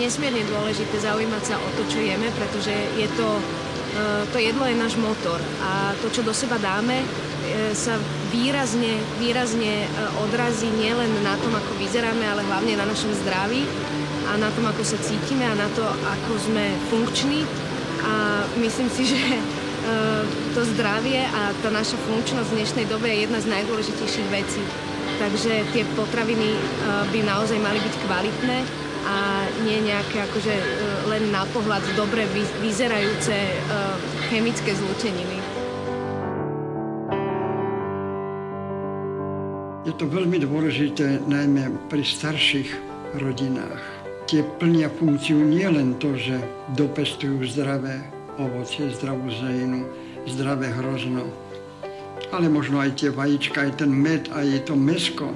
nesmierne dôležité zaujímať sa o to, čo jeme, pretože je to jedlo je náš motor a to, čo do seba dáme, sa výrazne odrazí nielen na tom, ako vyzeráme, ale hlavne na našom zdraví a na tom, ako sa cítime a na to, ako sme funkční. A myslím si, že to zdravie a tá naša funkčnosť v dnešnej dobe je jedna z najdôležitejších vecí. Takže tie potraviny by naozaj mali byť kvalitné a nie nejaké akože len na pohľad dobre vyzerajúce chemické zlúčeniny. Je to veľmi dôležité najmä pri starších rodinách. Tie plnia funkciu nielen to, že dopestujú zdravé ovocie, zdravú zelinu, zdravé hrozno, ale možno aj tie vajíčka, aj ten med, aj to mäsko.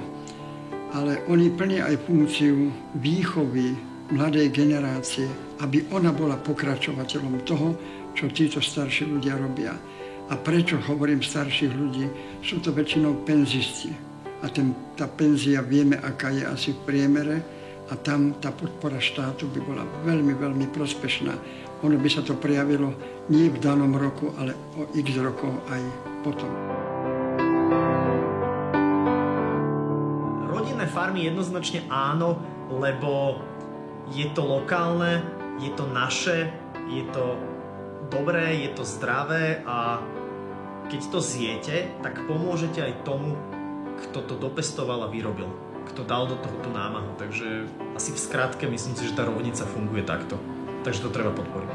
Ale oni plnia aj funkciu výchovy mladej generácie, aby ona bola pokračovateľom toho, čo títo starší ľudia robia. A prečo hovorím starších ľudí? Sú to väčšinou penzisti. A tá penzia vieme, aká je asi v priemere. A tam tá podpora štátu by bola veľmi, veľmi prospešná. Ono by sa to prejavilo nie v danom roku, ale o x rokov aj potom. Rodinné farmy jednoznačne áno, lebo je to lokálne, je to naše, je to dobré, je to zdravé a keď to zjete, tak pomôžete aj tomu, kto to dopestoval a vyrobil, kto dal do toho tú námahu. Takže asi v skratke myslím si, že tá rovnica funguje takto. Takže to treba podporiť.